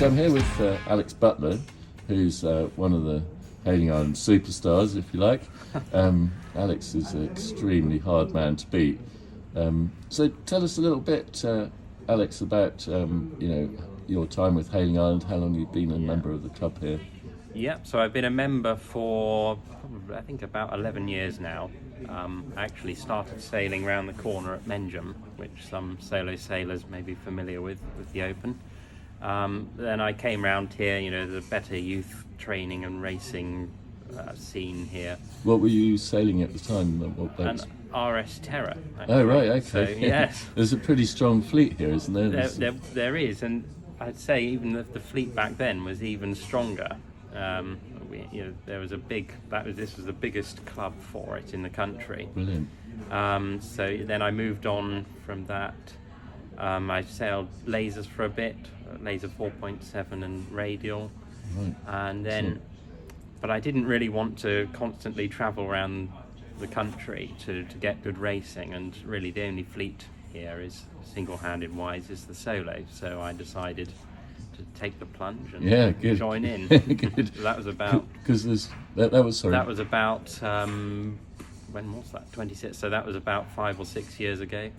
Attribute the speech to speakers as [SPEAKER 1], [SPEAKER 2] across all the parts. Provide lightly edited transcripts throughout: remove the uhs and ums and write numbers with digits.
[SPEAKER 1] So I'm here with Alex Butler, who's one of the Hailing Island superstars, if you like. Alex is an extremely hard man to beat. So tell us a little bit, Alex, about your time with Hailing Island. How long you've been a member of the club here?
[SPEAKER 2] Yeah, so I've been a member for probably, I think, about 11 years now. I actually started sailing around the corner at Menjum, which some solo sailors may be familiar with the Open. Then I came round here, the better youth training and racing scene here.
[SPEAKER 1] What were you sailing at the time? What boats?
[SPEAKER 2] An RS Terror. Actually.
[SPEAKER 1] Oh, right, okay.
[SPEAKER 2] So, yes.
[SPEAKER 1] There's a pretty strong fleet here, isn't there?
[SPEAKER 2] There is, and I'd say even the fleet back then was even stronger. There was this was the biggest club for it in the country.
[SPEAKER 1] Brilliant.
[SPEAKER 2] So then I moved on from that. I sailed lasers for a bit, laser 4.7 and radial,
[SPEAKER 1] Right.
[SPEAKER 2] and then, but I didn't really want to constantly travel around the country to get good racing, and really the only fleet here is single-handed wise is the solo. So I decided to take the plunge and join in.
[SPEAKER 1] Good.
[SPEAKER 2] That was about
[SPEAKER 1] because that was sorry.
[SPEAKER 2] That was about when was that? 26. So that was about 5 or 6 years ago.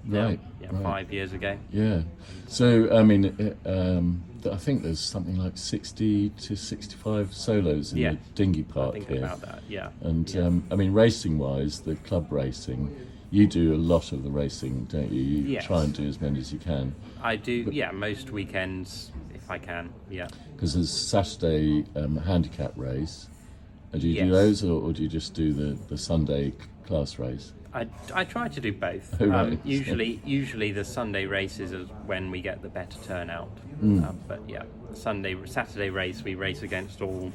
[SPEAKER 1] Right.
[SPEAKER 2] Yeah,
[SPEAKER 1] right.
[SPEAKER 2] 5 years ago.
[SPEAKER 1] Yeah. So I mean, I think there's something like 60 to 65 solos in the dinghy park
[SPEAKER 2] I think
[SPEAKER 1] here.
[SPEAKER 2] about that. Yeah.
[SPEAKER 1] And I mean, racing-wise, the club racing, you do a lot of the racing, don't you? You try and do as many as you can.
[SPEAKER 2] I do. Most weekends if I can. Yeah.
[SPEAKER 1] Because there's Saturday handicap race. Do you do those, or do you just do the Sunday class race?
[SPEAKER 2] I try to do both.
[SPEAKER 1] Oh, right.
[SPEAKER 2] Usually the Sunday races is when we get the better turnout. But Saturday race we race against all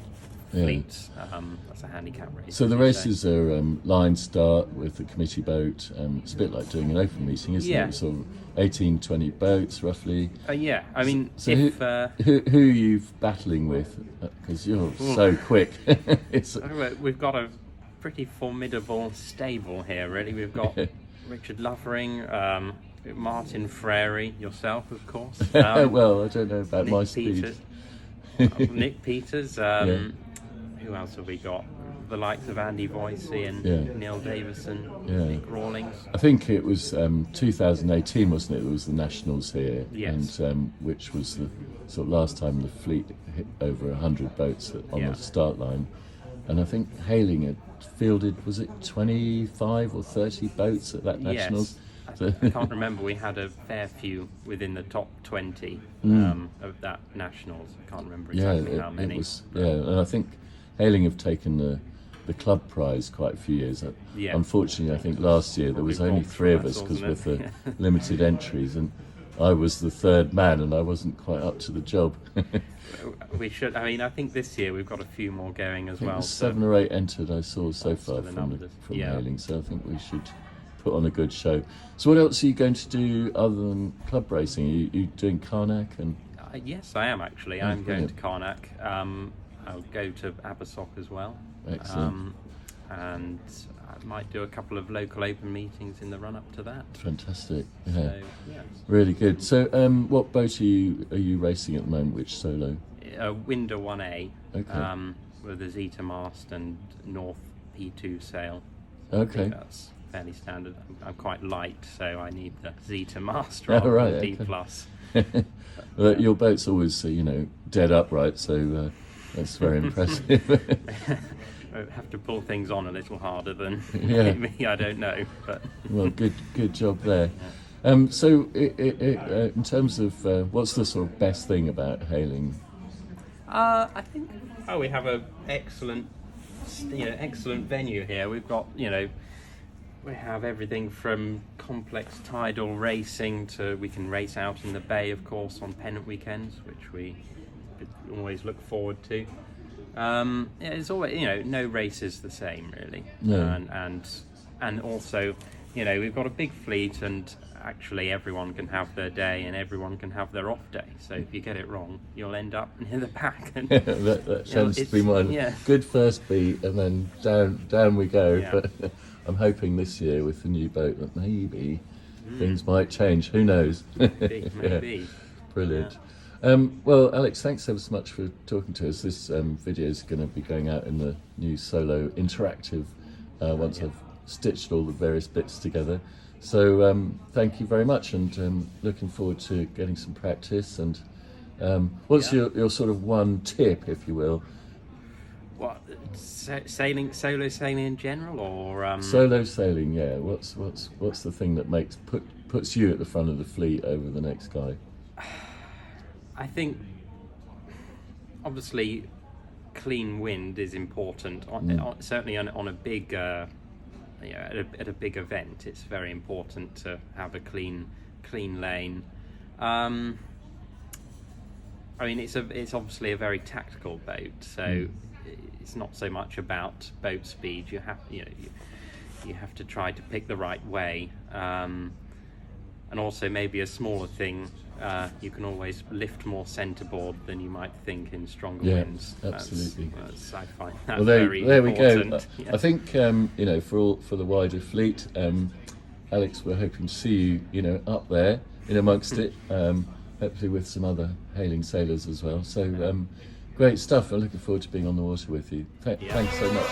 [SPEAKER 2] fleets. That's a handicap race.
[SPEAKER 1] So the races are line start with the committee boat. It's a bit like doing an open meeting, isn't it? Sort of 18, 20 boats roughly.
[SPEAKER 2] I mean,
[SPEAKER 1] so who are you battling with? Because you're so quick.
[SPEAKER 2] We've got a pretty formidable stable here, really. We've got Richard Lovering, Martin Frary, yourself, of course.
[SPEAKER 1] Well, I don't know about
[SPEAKER 2] Nick
[SPEAKER 1] my
[SPEAKER 2] Peters,
[SPEAKER 1] speed.
[SPEAKER 2] Nick Peters. Who else have we got? The likes of Andy Voicey and Neil Davison, Nick Rawlings.
[SPEAKER 1] I think it was 2018, wasn't it? It was the Nationals here, and which was the sort of last time the fleet hit over 100 boats on the start line. And I think Hailing had fielded, was it 25 or 30 boats at that Nationals?
[SPEAKER 2] Yes. I can't remember. We had a fair few within the top 20 of that Nationals. I can't remember exactly how many.
[SPEAKER 1] And I think Hailing have taken the club prize quite a few years. Unfortunately, I think last year there was only 3 of us because with the limited entries, and I was the third man and I wasn't quite up to the job.
[SPEAKER 2] We should. I mean, I think this year we've got a few more going as well.
[SPEAKER 1] 7 or 8 entered I saw so far from Hailing, so I think we should put on a good show. So what else are you going to do other than club racing? Are you doing Karnak? And
[SPEAKER 2] yes, I am actually. I'm going to Karnak. I'll go to Abersock as well.
[SPEAKER 1] Excellent.
[SPEAKER 2] And I might do a couple of local open meetings in the run up to that.
[SPEAKER 1] Fantastic.
[SPEAKER 2] So,
[SPEAKER 1] really good. So what boat are you racing at the moment? Which solo?
[SPEAKER 2] Winder 1A.
[SPEAKER 1] Okay.
[SPEAKER 2] With a Zeta mast and North P2 sail.
[SPEAKER 1] Okay.
[SPEAKER 2] I think that's fairly standard. I'm quite light, so I need the Zeta mast rather than D+.
[SPEAKER 1] Well, your boat's always dead upright, so that's very impressive.
[SPEAKER 2] I have to pull things on a little harder than maybe, I don't know. But
[SPEAKER 1] well, good job there. So in terms of what's the sort of best thing about Hailing?
[SPEAKER 2] I think we have a excellent venue here. We've got we have everything from complex tidal racing to we can race out in the bay, of course, on pennant weekends, which we always look forward to. It's always no race is the same really.
[SPEAKER 1] No.
[SPEAKER 2] And also we've got a big fleet, and actually everyone can have their day and everyone can have their off day. So if you get it wrong, you'll end up near the back. And
[SPEAKER 1] that tends to be mine. Good first beat and then down we go. But I'm hoping this year with the new boat that maybe things might change. Who knows?
[SPEAKER 2] Maybe.
[SPEAKER 1] Brilliant. Well, Alex, thanks ever so much for talking to us. This video is going to be going out in the new Solo Interactive once I've stitched all the various bits together. So thank you very much, and looking forward to getting some practice. And what's your sort of one tip, if you will?
[SPEAKER 2] What, solo sailing in general, or
[SPEAKER 1] Solo sailing, yeah. What's the thing that puts you at the front of the fleet over the next guy?
[SPEAKER 2] I think obviously clean wind is important. Certainly on a big, at a big event, it's very important to have a clean lane. I mean, it's obviously a very tactical boat, so it's not so much about boat speed. You have to try to pick the right way, and also maybe a smaller thing. You can always lift more centreboard than you might think in stronger winds.
[SPEAKER 1] Absolutely.
[SPEAKER 2] I find that
[SPEAKER 1] Well,
[SPEAKER 2] very
[SPEAKER 1] there we
[SPEAKER 2] important.
[SPEAKER 1] go. I think for the wider fleet, Alex, we're hoping to see you up there in amongst it, hopefully with some other hailing sailors as well. So great stuff. I'm looking forward to being on the water with you. Thanks so much.